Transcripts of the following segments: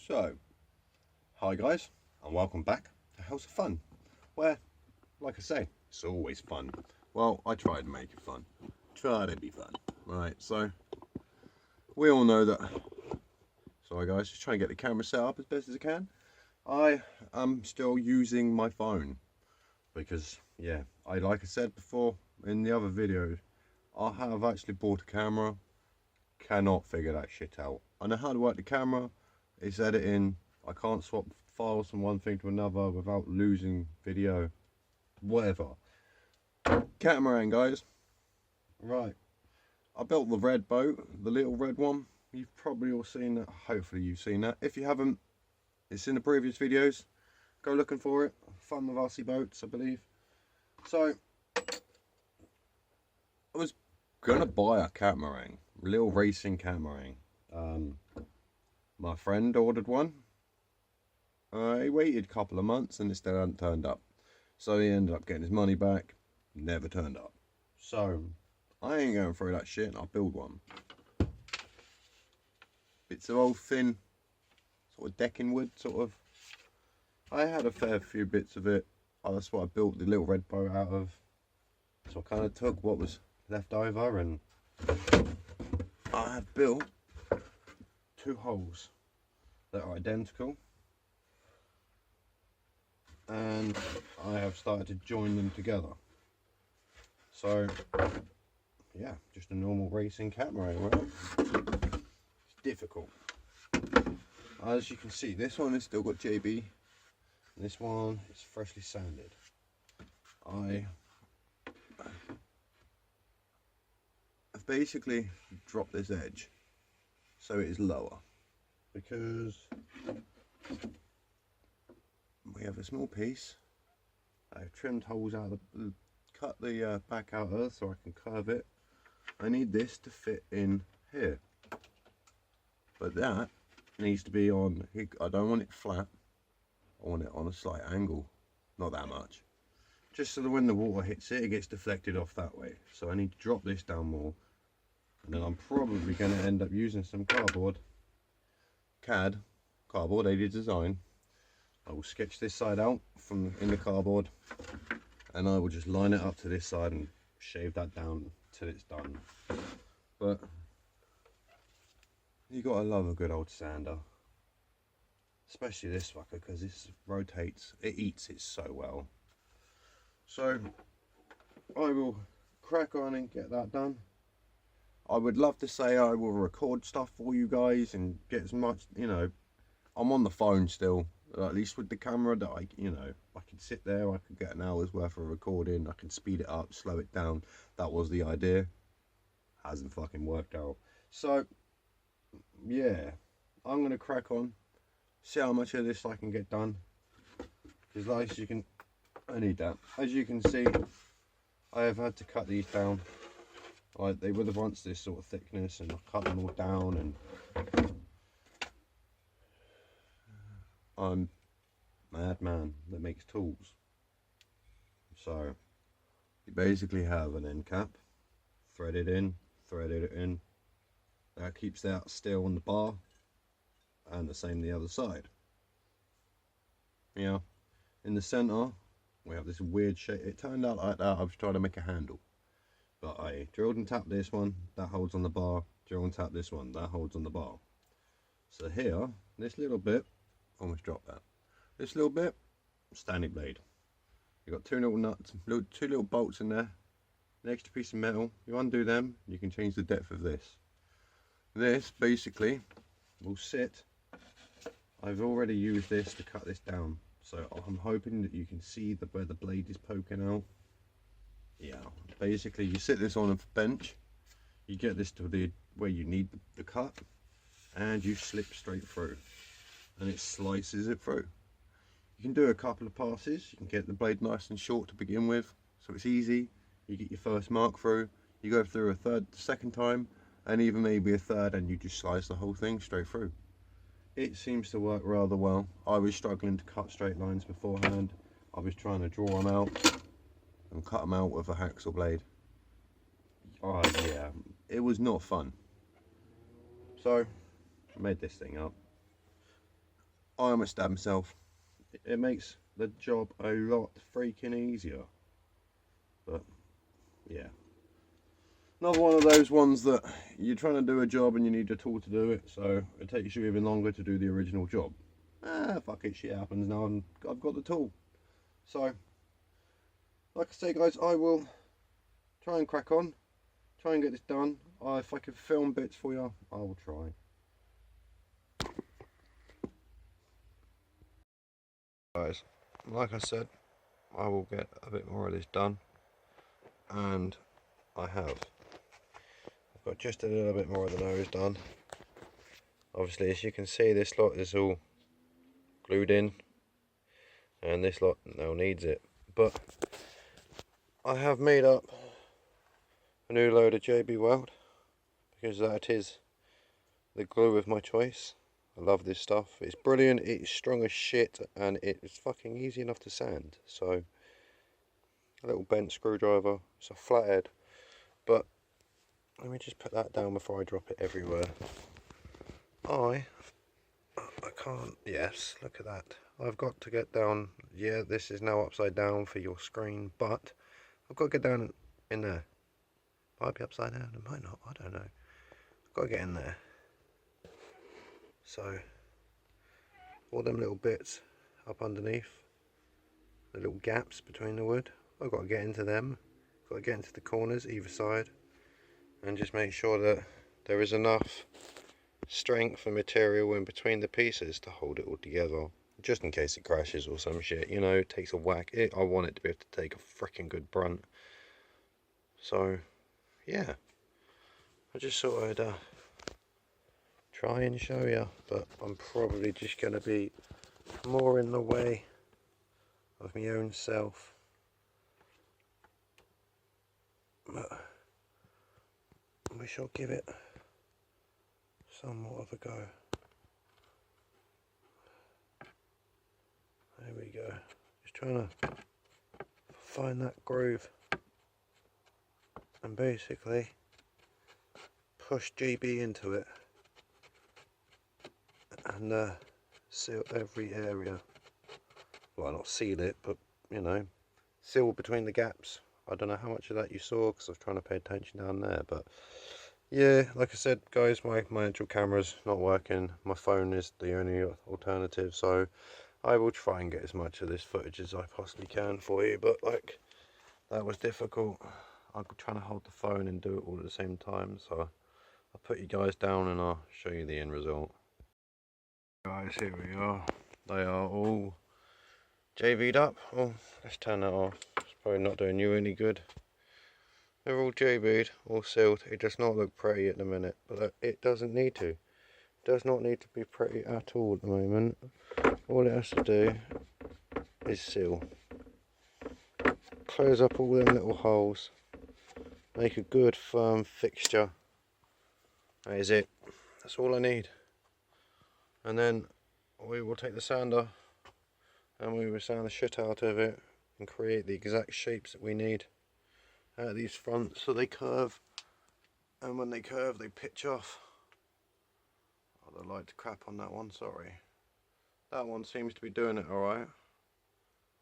So, hi guys, and welcome back to House of Fun, where, like I say, it's always fun. Well, I try to make it fun. Try to be fun. Right, so, we all know that, sorry guys, just trying to get the camera set up as best as I can. I am still using my phone, because, yeah, like I said before in the other videos, I have actually bought a camera, cannot figure that shit out. I know how to work the camera, it's editing, I can't swap files from one thing to another without losing video, whatever. Catamaran, guys. Right, I built the red boat, the little red one. You've probably all seen that, hopefully you've seen that. If you haven't, it's in the previous videos, go looking for it. Fun with RC boats, I believe. So, I was gonna buy a catamaran, a little racing catamaran. My friend ordered one. He waited a couple of months and it still hadn't turned up. So he ended up getting his money back, never turned up. So I ain't going through that shit and I'll build one. Bits of old thin sort of decking wood, sort of. I had a fair few bits of it. That's what I built the little red boat out of. So I kind of took what was left over and I have built two holes that are identical, and I have started to join them together. So yeah, just a normal racing catamaran. Well, it's difficult. As you can see, this one has still got JB, and this one is freshly sanded. I have basically dropped this edge so it is lower, because we have a small piece. I've trimmed holes out of the, cut the back out of it so I can curve it. I need this to fit in here, but that needs to be on, I don't want it flat, I want it on a slight angle, not that much, just so that when the water hits it, it gets deflected off that way. So I need to drop this down more, and then I'm probably going to end up using some cardboard, cardboard aided design. I will sketch this side out from in the cardboard, and I will just line it up to this side and shave that down till it's done. But you gotta love a good old sander, especially this fucker, because this rotates, it eats it so well. So I will crack on and get that done. I would love to say I will record stuff for you guys and get as much, you know, I'm on the phone still, at least with the camera, that I can sit there, I could get an hour's worth of recording, I can speed it up, slow it down. That was the idea. Hasn't fucking worked out. So yeah, I'm gonna crack on, see how much of this I can get done, because like you can, I need that. As you can see, I have had to cut these down. Like, they were the once this sort of thickness, and I've cut them all down, and I'm a madman that makes tools. So you basically have an end cap, threaded in, that keeps that still on the bar, and the same the other side. Yeah, in the center we have this weird shape. It turned out like that. I was trying to make a handle, but I drilled and tapped this one, that holds on the bar, drill and tap this one, that holds on the bar. So here, this little bit, almost dropped that, this little bit, standing blade. You've got two little nuts, two little bolts in there, an extra piece of metal. You undo them, you can change the depth of this. This basically will sit, I've already used this to cut this down, so I'm hoping that you can see where the blade is poking out. Yeah, basically you sit this on a bench, you get this to the where you need the cut, and you slip straight through, and it slices it through. You can do a couple of passes, you can get the blade nice and short to begin with, so it's easy. You get your first mark through, you go through a second time, and even maybe a third, and you just slice the whole thing straight through. It seems to work rather well. I was struggling to cut straight lines beforehand. I was trying to draw them out and cut them out with a hacksaw blade. Oh yeah, it was not fun. So I made this thing up. I almost stabbed myself. It makes the job a lot freaking easier. But yeah, another one of those ones that you're trying to do a job and you need a tool to do it, so it takes you even longer to do the original job. Fuck it, shit happens now and I've got the tool. So, like I say guys, I will try and crack on, try and get this done. If I can film bits for you, I will try. Guys, like I said, I will get a bit more of this done, and I have. I've got just a little bit more of the nose done. Obviously, as you can see, this lot is all glued in, and this lot now needs it. But I have made up a new load of JB Weld, because that is the glue of my choice. I love this stuff. It's brilliant, it's strong as shit, and it's fucking easy enough to sand. So, a little bent screwdriver, it's a flathead, but let me just put that down before I drop it everywhere. I can't, yes, look at that. I've got to get down, yeah, this is now upside down for your screen, but I've got to get down in there. Might be upside down, it might not, I don't know. I've got to get in there. So, all them little bits up underneath, the little gaps between the wood, I've got to get into them, got to get into the corners either side, and just make sure that there is enough strength and material in between the pieces to hold it all together, just in case it crashes or some shit, you know, it takes a whack. I want it to be able to take a freaking good brunt. So, yeah, I just thought I'd try and show you, but I'm probably just going to be more in the way of my own self. But we shall give it somewhat of a go. There we go. Just trying to find that groove and basically push GB into it and seal every area. Well, not seal it, but you know, seal between the gaps. I don't know how much of that you saw because I was trying to pay attention down there, but yeah, like I said guys, my actual camera's not working. My phone is the only alternative, so I will try and get as much of this footage as I possibly can for you, but like, that was difficult. I'm trying to hold the phone and do it all at the same time, so I'll put you guys down and I'll show you the end result. Guys, here we are. They are all JV'd up. Oh, let's turn that off. It's probably not doing you any good. They're all JV'd, all sealed. It does not look pretty at the minute, but it doesn't need to. It does not need to be pretty at all at the moment. All it has to do is seal. Close up all them little holes. Make a good firm fixture. That is it. That's all I need. And then we will take the sander and we will sand the shit out of it and create the exact shapes that we need out of these fronts so they curve, and when they curve they pitch off. Oh, the light's crap on that one, sorry. That one seems to be doing it alright.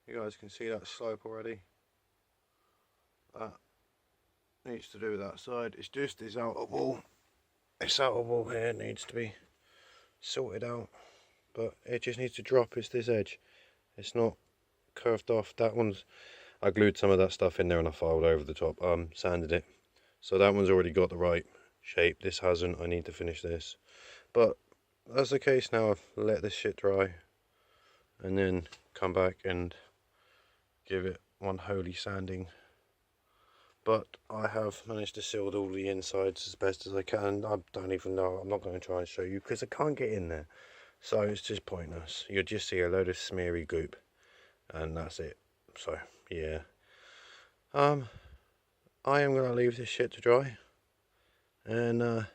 You guys can see that slope already. That needs to do with that side. It's just this outer wall. This outer wall here needs to be sorted out, but it just needs to drop. It's this edge, it's not curved off. That one's, I glued some of that stuff in there and I filed over the top, sanded it, so that one's already got the right shape. This hasn't. I need to finish this, but that's the case now. I've let this shit dry and then come back and give it one holy sanding. But I have managed to seal all the insides as best as I can. I don't even know, I'm not going to try and show you because I can't get in there, so it's just pointless. You'll just see a load of smeary goop and that's it. So yeah, I am going to leave this shit to dry and I'm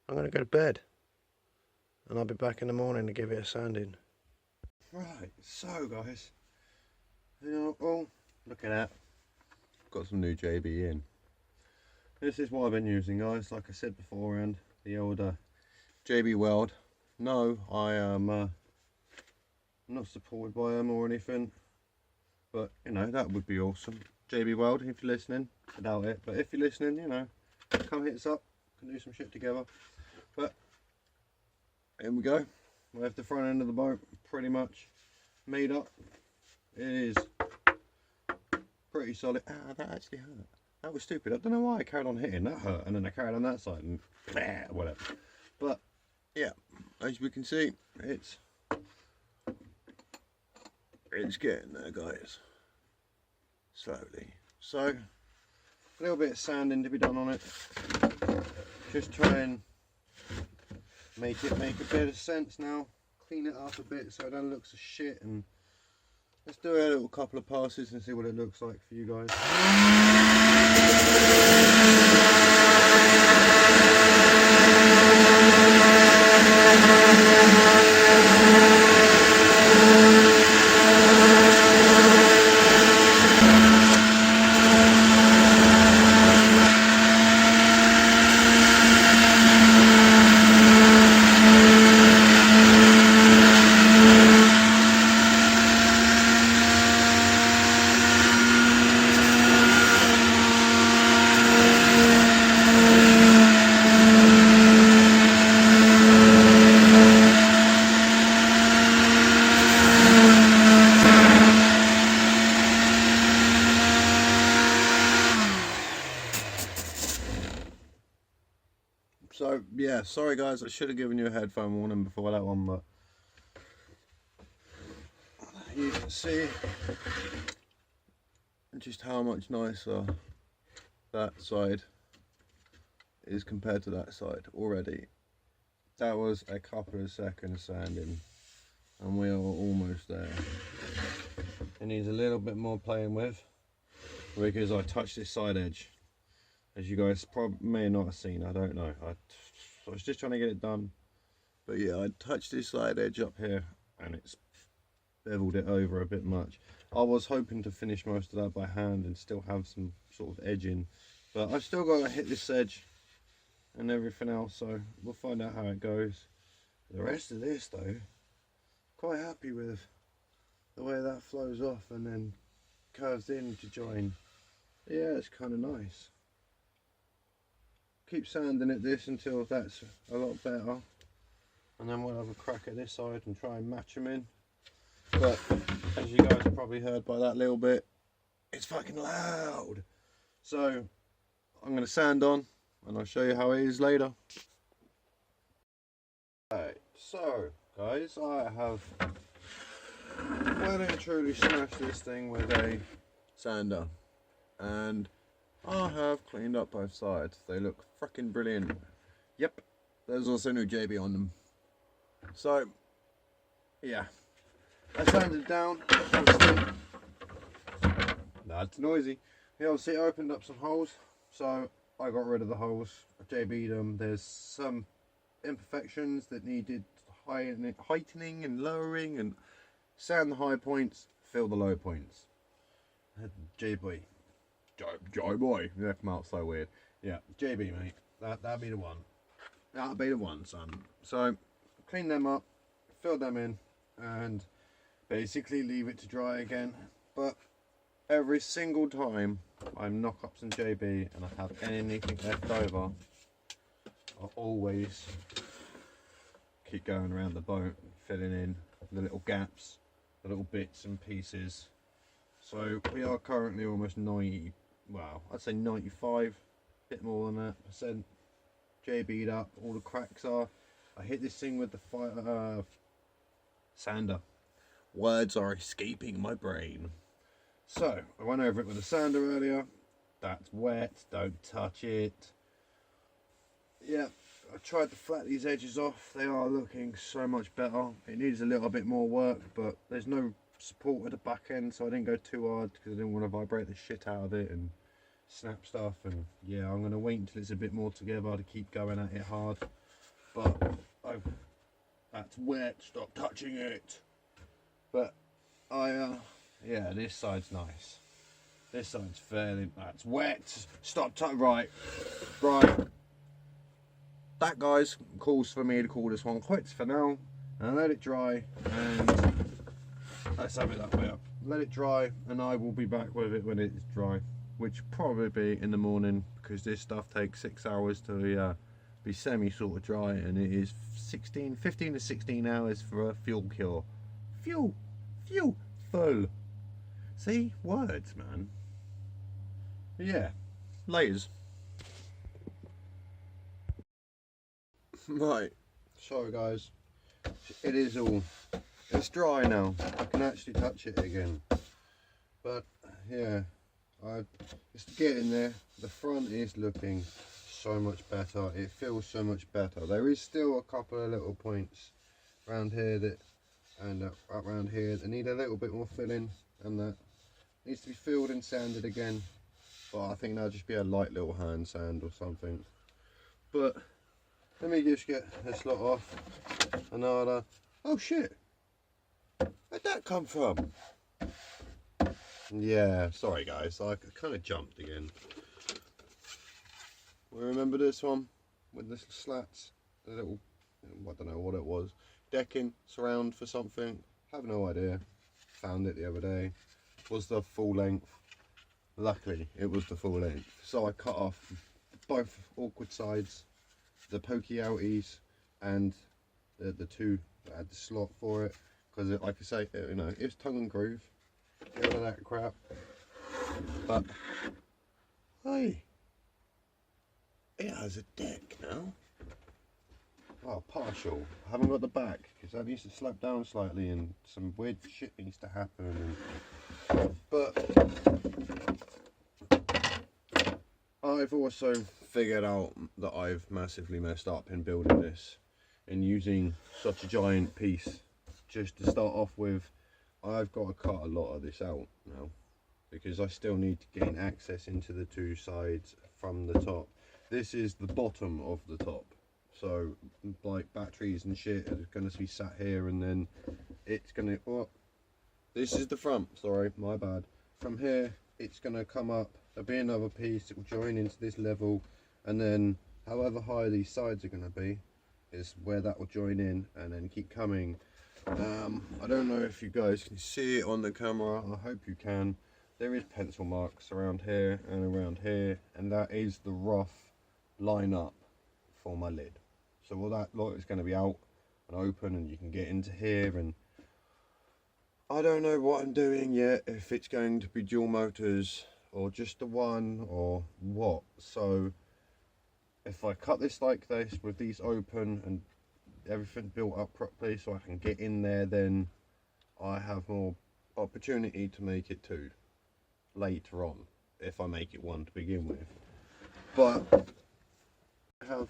going to go to bed and I'll be back in the morning to give it a sanding. Right, so guys, you know, oh, look at that. Got some new JB in. This is what I've been using, guys. Like I said beforehand, the old JB Weld. No, I am I'm not supported by them or anything, but you know, that would be awesome. JB World, if you're listening, I doubt it, but if you're listening, you know, come hit us up, can do some shit together. But here we go. We have the front end of the boat pretty much made up. It is pretty solid. Ah, that actually hurt. That was stupid. I don't know why I carried on hitting. That hurt, and then I carried on that side, and whatever. But yeah, as we can see, it's getting there, guys. Slowly. So a little bit of sanding to be done on it. Just try and make it make a bit of sense now. Clean it up a bit so it don't look so shit, and let's do a little couple of passes and see what it looks like for you guys. So yeah, sorry guys, I should have given you a headphone warning before that one, but you can see just how much nicer that side is compared to that side already. That was a couple of seconds sanding and we are almost there. It needs a little bit more playing with because I touched this side edge. As you guys probably may not have seen, I don't know. I was just trying to get it done. But yeah, I touched this side edge up here and it's beveled it over a bit much. I was hoping to finish most of that by hand and still have some sort of edging. But I've still got to hit this edge and everything else, so we'll find out how it goes. The rest of this though, quite happy with the way that flows off and then curves in to join. Yeah, it's kind of nice. Keep sanding at this until that's a lot better, and then we'll have a crack at this side and try and match them in. But as you guys have probably heard by that little bit, it's fucking loud. So I'm going to sand on and I'll show you how it is later. Alright, so guys, I have well and truly smashed this thing with a sander, and I have cleaned up both sides. They look freaking brilliant. Yep, there's also new JB on them. So, yeah, I sanded down. That's noisy. Yeah, obviously I opened up some holes, so I got rid of the holes. I JB'd them. There's some imperfections that needed heightening and lowering, and sand the high points, fill the low points. JB. Boy, that come out so weird. Yeah, JB, mate. That'd be the one. That'd be the one, son. So clean them up, fill them in, and basically leave it to dry again. But every single time I knock up some JB and I have anything left over, I always keep going around the boat, filling in the little gaps, the little bits and pieces. So we are currently almost 90, well, I'd say 95, bit more than that percent JB'd up. All the cracks are. I hit this thing with the sander. Words are escaping my brain. So I went over it with a sander earlier. That's wet, don't touch it. Yeah, I tried to flat these edges off. They are looking so much better. It needs a little bit more work, but there's no support at the back end, so I didn't go too hard because I didn't want to vibrate the shit out of it and snap stuff. And yeah, I'm going to wait until it's a bit more together to keep going at it hard. But that's wet, stop touching it. But yeah, this side's nice. This side's fairly, that's wet, stop touching, right. That, guys, calls for me to call this one quits for now and let it dry, and let's have it that way up. Let it dry, and I will be back with it when it's dry, which probably be in the morning, because this stuff takes 6 hours to be semi sort of dry, and it is 15 to 16 hours for a fuel cure. Fuel full. See, words, man. But yeah, laters. Right, sorry guys, it is all, it's dry now, I can actually touch it again, but yeah, it's getting there. The front is looking so much better, it feels so much better. There is still a couple of little points around here that, and around here that need a little bit more filling, and that needs to be filled and sanded again, but I think that'll just be a light little hand sand or something. But let me just get this lot off, and oh shit, where'd that come from? Yeah, sorry guys, I kind of jumped again. We remember this one with the slats, the little, I don't know what it was, decking, surround for something, have no idea. Found it the other day, was the full length. Luckily it was the full length, so I cut off both awkward sides, the pokey outies, and the two that had the slot for it, because like I say, you know, it's tongue and groove, get rid of that crap. But hey, it has a deck now. Oh, partial. I haven't got the back because that needs to slap down slightly, and some weird shit needs to happen. But I've also figured out that I've massively messed up in building this and using such a giant piece. Just to start off with, I've got to cut a lot of this out now, because I still need to gain access into the two sides from the top. This is the bottom of the top, so like batteries and shit are going to be sat here, and then it's going to, oh, this is the front, sorry, my bad. From here it's going to come up, there'll be another piece that will join into this level, and then however high these sides are going to be is where that will join in and then keep coming. I don't know if you guys can see it on the camera, I hope you can. There is pencil marks around here and around here, and that is the rough line up for my lid. So all that lot is going to be out and open, and you can get into here, and I don't know what I'm doing yet, if it's going to be dual motors or just the one or what. So if I cut this like this with these open and everything built up properly so I can get in there, then I have more opportunity to make it two later on, if I make it one to begin with. But I have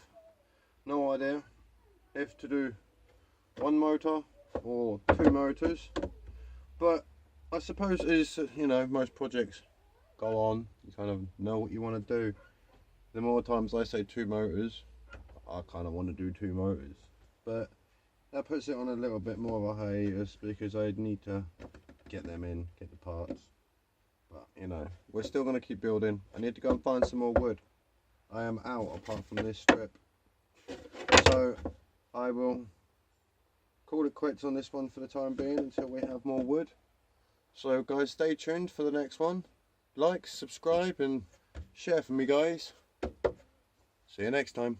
no idea if to do one motor or two motors, but I suppose it is, you know, most projects go on, you kind of know what you want to do. The more times I say two motors, I kind of want to do two motors, but that puts it on a little bit more of a hiatus, because I need to get them in, get the parts. But you know, we're still going to keep building. I need to go and find some more wood. I am out apart from this strip, so I will call it quits on this one for the time being until we have more wood. So guys, stay tuned for the next one. Like, subscribe and share for me guys. See you next time.